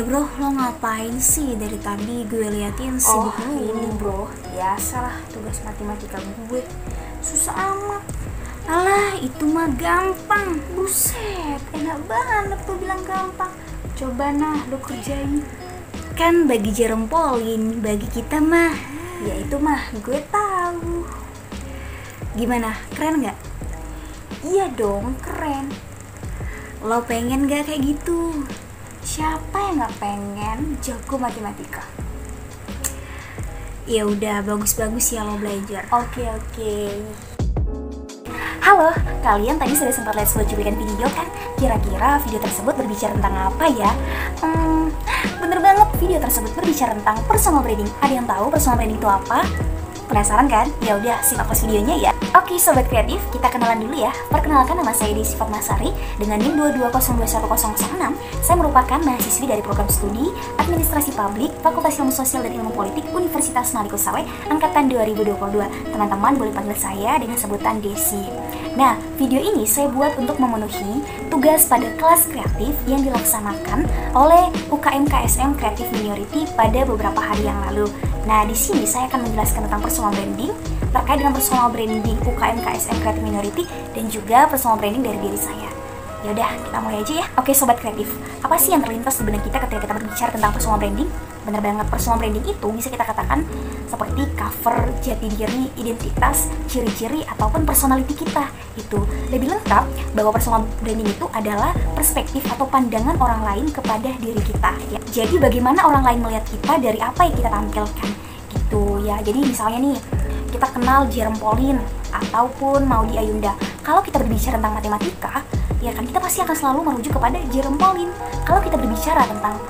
Bro, lo ngapain sih? Dari tadi gue liatin sibuk ini mulu. bro, biasalah tugas matematika gue. Susah amat. Alah, itu mah gampang. Buset, enak banget tuh bilang gampang. Coba nah, lo kerjain. Kan bagi jerempolin, bagi kita mah. Ya itu mah gue tahu. Gimana? Keren nggak? Iya dong, keren. Lo pengen gak kayak gitu? Siapa yang nggak pengen jago matematika? Ya udah, bagus-bagus ya lo belajar. Oke. Halo, kalian tadi sudah sempat lihat sebuah cuplikan video kan? Kira-kira video tersebut berbicara tentang apa ya? Bener banget, video tersebut berbicara tentang personal branding. Ada yang tahu personal branding itu apa? Penasaran kan? Ya udah, simak pas videonya ya. Oke, sobat kreatif, kita kenalan dulu ya. Perkenalkan, nama saya Desi Fatmasari dengan NIM 220210006. Saya merupakan mahasiswi dari program studi Administrasi Publik Fakultas Ilmu Sosial dan Ilmu Politik Universitas Malikusawai angkatan 2022. Teman-teman boleh panggil saya dengan sebutan Desi. Nah, video ini saya buat untuk memenuhi tugas pada kelas kreatif yang dilaksanakan oleh UKM KSM Creative Minority pada beberapa hari yang lalu. Nah, di sini saya akan menjelaskan tentang personal branding terkait dengan personal branding UKM KSM Creative Minority dan juga personal branding dari diri saya. Yaudah, kita mulai aja ya. Oke, sobat kreatif, apa sih yang terlintas di benak kita ketika kita berbicara tentang personal branding? Bener banget, personal branding itu bisa kita katakan seperti cover jati diri, identitas, ciri-ciri, ataupun personality kita. Itu lebih lengkap bahwa personal branding itu adalah perspektif atau pandangan orang lain kepada diri kita ya. Jadi bagaimana orang lain melihat kita dari apa yang kita tampilkan gitu ya. Jadi misalnya nih, kita kenal Jerome Pauline ataupun Maudy Ayunda. Kalau kita berbicara tentang matematika, ya kan kita pasti akan selalu merujuk kepada Jerome Pauline. Kalau kita berbicara tentang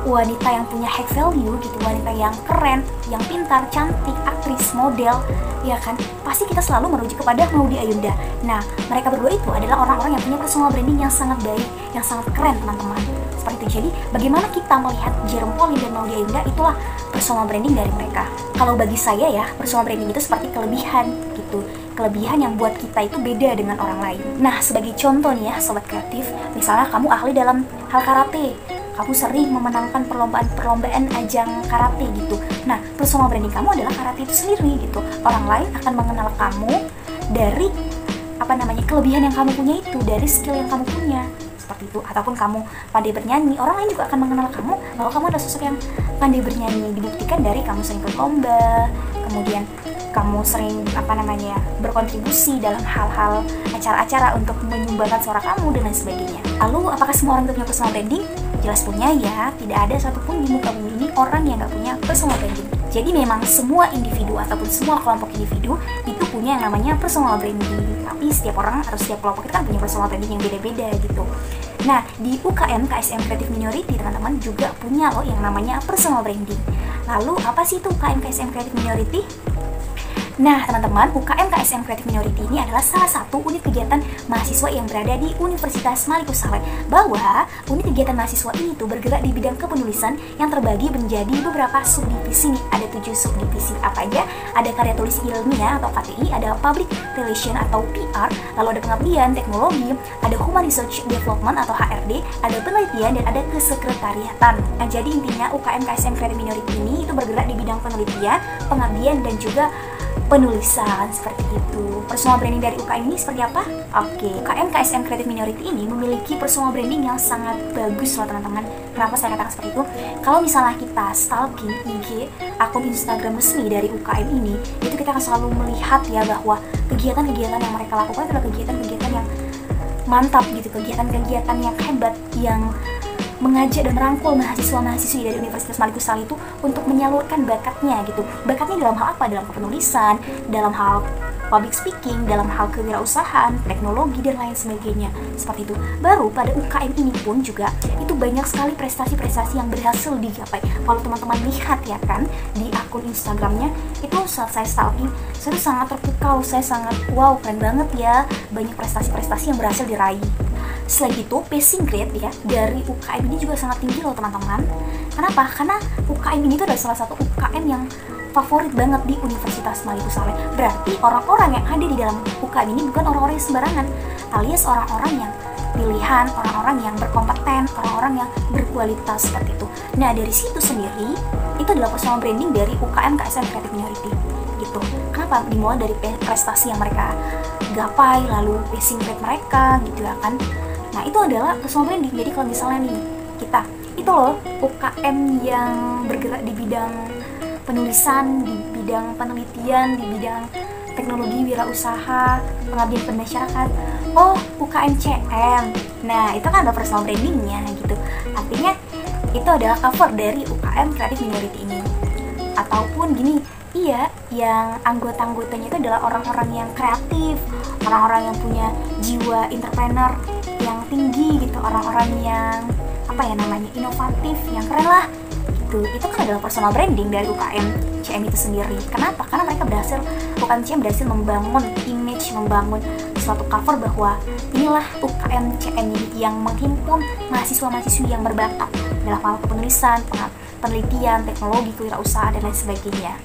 wanita yang punya high value gitu, wanita yang keren, yang pintar, cantik, aktris, model, ya kan, pasti kita selalu merujuk kepada Maudy Ayunda. Nah, mereka berdua itu adalah orang-orang yang punya personal branding yang sangat baik, yang sangat keren, teman-teman. Seperti itu. Jadi, bagaimana kita melihat Jerome Pauline dan Maudy Ayunda, itulah personal branding dari mereka. Kalau bagi saya ya, personal branding itu seperti kelebihan gitu. Kelebihan yang buat kita itu beda dengan orang lain. Nah, sebagai contoh nih ya, sobat kreatif, misalnya kamu ahli dalam hal karate, kamu sering memenangkan perlombaan ajang karate gitu. Nah, personal branding kamu adalah karate itu sendiri gitu. Orang lain akan mengenal kamu dari kelebihan yang kamu punya itu, dari skill yang kamu punya. Seperti itu. Ataupun kamu pandai bernyanyi, orang lain juga akan mengenal kamu bahwa kamu adalah sosok yang pandai bernyanyi. Dibuktikan dari kamu sering ikut lomba, kemudian kamu sering berkontribusi dalam hal-hal acara-acara untuk menyumbangkan suara kamu dan lain sebagainya. Lalu, apakah semua orang itu punya personal branding? Jelas punya ya, tidak ada satupun di muka bumi ini orang yang gak punya personal branding. Jadi memang semua individu ataupun semua kelompok individu itu punya yang namanya personal branding. Tapi setiap orang atau setiap kelompok itu kan punya personal branding yang beda-beda gitu. Nah, di UKM KSM Creative Minority teman-teman juga punya loh yang namanya personal branding. Lalu apa sih itu UKM KSM Creative Minority? Nah, teman-teman, UKM KSM Creative Minority ini adalah salah satu unit kegiatan mahasiswa yang berada di Universitas Malikusawai. Bahwa unit kegiatan mahasiswa ini tuh bergerak di bidang kepenulisan yang terbagi menjadi beberapa subdivisi nih. Ada 7 subdivisi apa aja? Ada karya tulis ilmiah atau KTI, ada public relation atau PR, lalu ada pengabdian, teknologi, ada human research development atau HRD, ada penelitian dan ada kesekretariatan. Nah, jadi intinya UKM KSM Creative Minority ini itu bergerak di bidang penelitian, pengabdian dan juga penulisan, seperti itu. Personal branding dari UKM ini seperti apa? Oke, UKM KSM Creative Minority ini memiliki personal branding yang sangat bagus loh teman-teman. Kenapa saya katakan seperti itu? Kalau misalnya kita stalking IG, akun Instagram resmi dari UKM ini, itu kita akan selalu melihat ya bahwa kegiatan-kegiatan yang mereka lakukan adalah kegiatan-kegiatan yang mantap gitu, kegiatan-kegiatan yang hebat, yang mengajak dan merangkul mahasiswa-mahasiswi dari Universitas Malikusawai itu untuk menyalurkan bakatnya gitu. Bakatnya dalam hal apa? Dalam kepenulisan, dalam hal public speaking, dalam hal kewirausahaan, teknologi dan lain sebagainya. Seperti itu. Baru pada UKM ini pun juga itu banyak sekali prestasi-prestasi yang berhasil digapai. Kalau teman-teman lihat ya kan di akun Instagramnya, itu saat saya stalking, saya tuh sangat terpukau, saya sangat wow, keren banget ya, banyak prestasi-prestasi yang berhasil diraih. Selain itu, passing grade ya dari UKM ini juga sangat tinggi loh teman-teman. Kenapa? Karena UKM ini tuh adalah salah satu UKM yang favorit banget di Universitas Malikusawai. Berarti orang-orang yang ada di dalam UKM ini bukan orang-orang yang sembarangan, alias orang-orang yang pilihan orang-orang yang berkompeten, orang-orang yang berkualitas seperti itu. Nah dari situ sendiri itu adalah personal branding dari UKM KSM Creative Minority gitu. Kenapa? Dimulai dari prestasi yang mereka gapai, lalu passing grade mereka gitu ya kan. Nah itu adalah personal branding. Jadi kalau misalnya nih kita itu loh UKM yang bergerak di bidang penulisan, di bidang penelitian, di bidang teknologi wirausaha, pengabdian pada masyarakat. Oh, UKM CM. Nah, itu kan ada personal brandingnya gitu. Artinya itu adalah cover dari UKM Creative Minority ini. Ataupun gini, iya, yang anggota-anggotanya itu adalah orang-orang yang kreatif, orang-orang yang punya jiwa entrepreneur yang tinggi gitu, orang-orang yang inovatif, yang keren lah gitu. Itu kan adalah personal branding dari UKM CM itu sendiri. Kenapa? Karena mereka UKM CM berhasil membangun image, membangun suatu cover bahwa inilah UKM CM yang menghimpun mahasiswa-mahasiswi yang berbakat dalam hal kepenulisan, penelitian, teknologi, kewirausahaan dan lain sebagainya.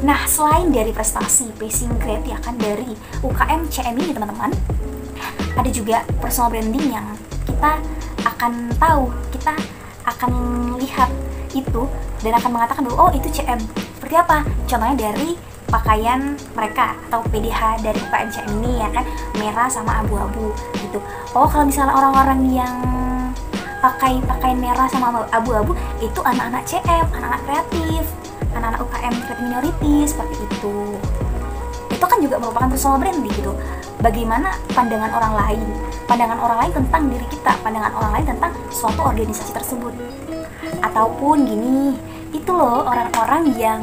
Nah, selain dari prestasi passing grade ya kan dari UKM CM ini teman-teman, ada juga personal branding yang kita akan tahu, kita akan lihat itu dan akan mengatakan bahwa oh itu CM. Seperti apa? Contohnya dari pakaian mereka atau PDH dari UKM CM ini ya kan, merah sama abu-abu gitu. Oh kalau misalnya orang-orang yang pakai pakaian merah sama abu-abu itu anak-anak CM, anak-anak kreatif, anak-anak UKM Creative Minority seperti itu. Itu kan juga merupakan personal branding gitu. Bagaimana pandangan orang lain tentang diri kita, pandangan orang lain tentang suatu organisasi tersebut. Ataupun gini, itu loh orang-orang yang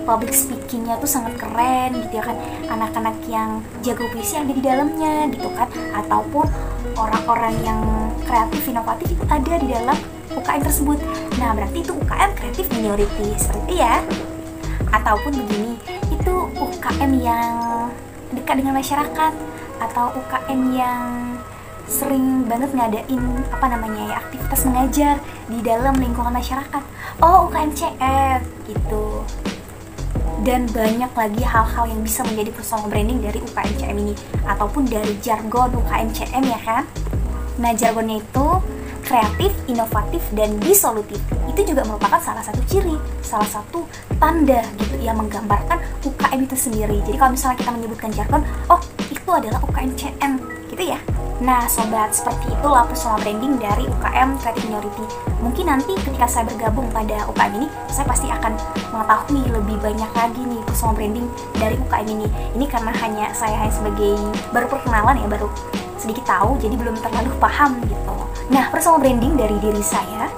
public speakingnya tuh sangat keren gitu ya kan, anak-anak yang jago puisi ada di dalamnya gitu kan, ataupun orang-orang yang kreatif, inovatif itu ada di dalam UKM tersebut. Nah berarti itu UKM Creative Minority seperti ya. Ataupun begini, itu UKM yang dekat dengan masyarakat, atau UKM yang sering banget ngadain aktivitas mengajar di dalam lingkungan masyarakat. Oh UKM CM gitu. Dan banyak lagi hal-hal yang bisa menjadi personal branding dari UKM CM ini, ataupun dari jargon UKM CM ya kan. Nah jargonnya itu kreatif, inovatif, dan disolutif. Itu juga merupakan salah satu ciri, salah satu tanda gitu yang menggambarkan UKM itu sendiri. Jadi kalau misalnya kita menyebutkan jargon, oh itu adalah UKM CM gitu ya. Nah sobat, seperti itulah personal branding dari UKM Creative Minority. Mungkin nanti ketika saya bergabung pada UKM ini, saya pasti akan mengetahui lebih banyak lagi nih personal branding dari UKM ini. Ini karena saya hanya sebagai baru perkenalan ya, baru sedikit tahu, jadi belum terlalu paham gitu. Nah personal branding dari diri saya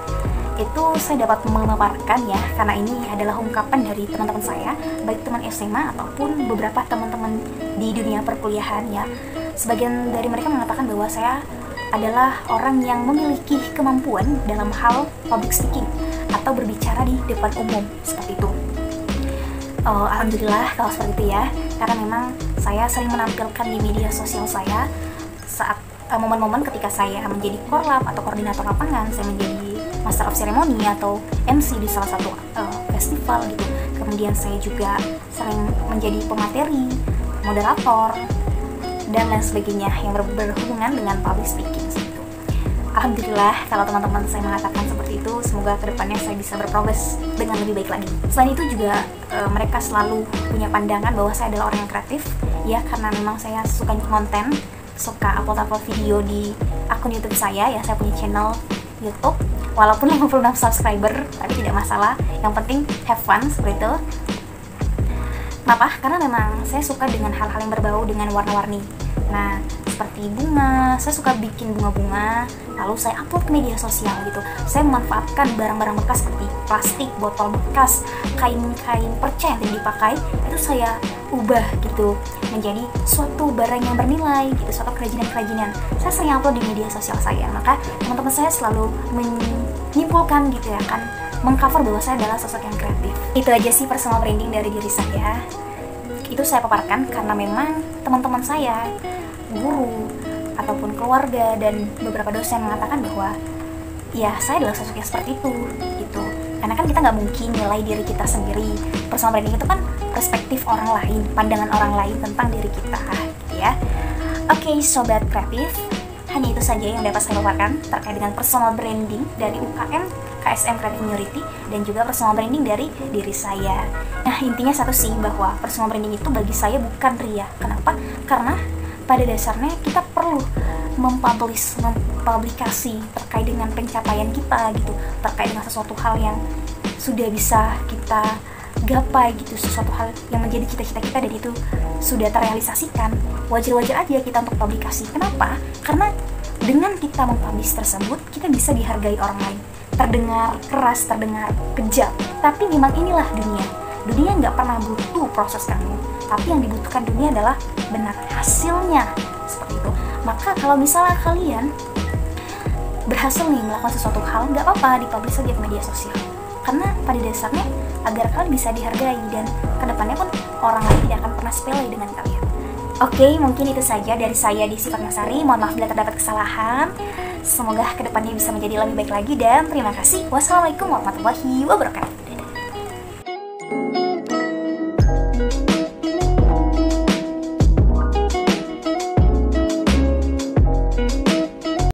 itu saya dapat memaparkan ya, karena ini adalah ungkapan dari teman-teman saya, baik teman SMA ataupun beberapa teman-teman di dunia perkuliahan ya. Sebagian dari mereka mengatakan bahwa saya adalah orang yang memiliki kemampuan dalam hal public speaking atau berbicara di depan umum seperti itu. Alhamdulillah kalau seperti itu ya, karena memang saya sering menampilkan di media sosial saya saat momen-momen ketika saya menjadi korlap atau koordinator lapangan, saya menjadi master of ceremony atau MC di salah satu festival gitu. Kemudian saya juga sering menjadi pemateri, moderator, dan lain sebagainya yang berhubungan dengan public speaking gitu. Alhamdulillah kalau teman-teman saya mengatakan seperti itu, semoga kedepannya saya bisa berprogres dengan lebih baik lagi. Selain itu juga mereka selalu punya pandangan bahwa saya adalah orang yang kreatif ya, karena memang saya suka konten, suka upload video di akun YouTube saya ya. Saya punya channel YouTube walaupun 56 subscriber, tapi tidak masalah, yang penting have fun seperti itu. Kenapa? Karena memang saya suka dengan hal-hal yang berbau dengan warna-warni. Nah, seperti bunga, saya suka bikin bunga-bunga, lalu saya upload ke media sosial gitu. Saya memanfaatkan barang-barang bekas seperti plastik, botol bekas, kain-kain perca yang tidak dipakai, itu saya ubah gitu menjadi suatu barang yang bernilai gitu, suatu kerajinan-kerajinan. Saya sering upload di media sosial saya, maka teman-teman saya selalu menyimpulkan gitu ya kan, mengcover bahwa saya adalah sosok yang kreatif. Itu aja sih personal branding dari diri saya. Itu saya paparkan karena memang teman-teman saya, guru, ataupun keluarga, dan beberapa dosen mengatakan bahwa ya saya adalah sosok yang seperti itu gitu. Karena kan kita nggak mungkin nilai diri kita sendiri. Personal branding itu kan perspektif orang lain, pandangan orang lain tentang diri kita gitu ya. Oke, sobat kreatif, Hanya itu saja yang dapat saya paparkan terkait dengan personal branding dari UKM KSM Creative Minority dan juga personal branding dari diri saya. Nah, intinya satu sih, bahwa personal branding itu bagi saya bukan ria. Kenapa? Karena pada dasarnya kita perlu mempublikasi terkait dengan pencapaian kita gitu, terkait dengan sesuatu hal yang sudah bisa kita gapai gitu, sesuatu hal yang menjadi cita-cita kita dan itu sudah terrealisasikan. Wajar-wajar aja kita untuk publikasi. Kenapa? Karena dengan kita mempublish tersebut, kita bisa dihargai orang lain. Terdengar keras, terdengar kejam, tapi memang inilah dunia. Dunia nggak pernah butuh proses kamu, tapi yang dibutuhkan dunia adalah benar hasilnya, seperti itu. Maka kalau misalnya kalian berhasil nih melakukan sesuatu hal, nggak apa-apa dipublish aja ke media sosial, karena pada dasarnya agar kalian bisa dihargai dan kedepannya pun orang lain tidak akan pernah sepele dengan kalian. Oke, mungkin itu saja dari saya di Sifat Masari. Mohon maaf bila terdapat kesalahan. Semoga kedepannya bisa menjadi lebih baik lagi dan terima kasih. Wassalamualaikum warahmatullahi wabarakatuh.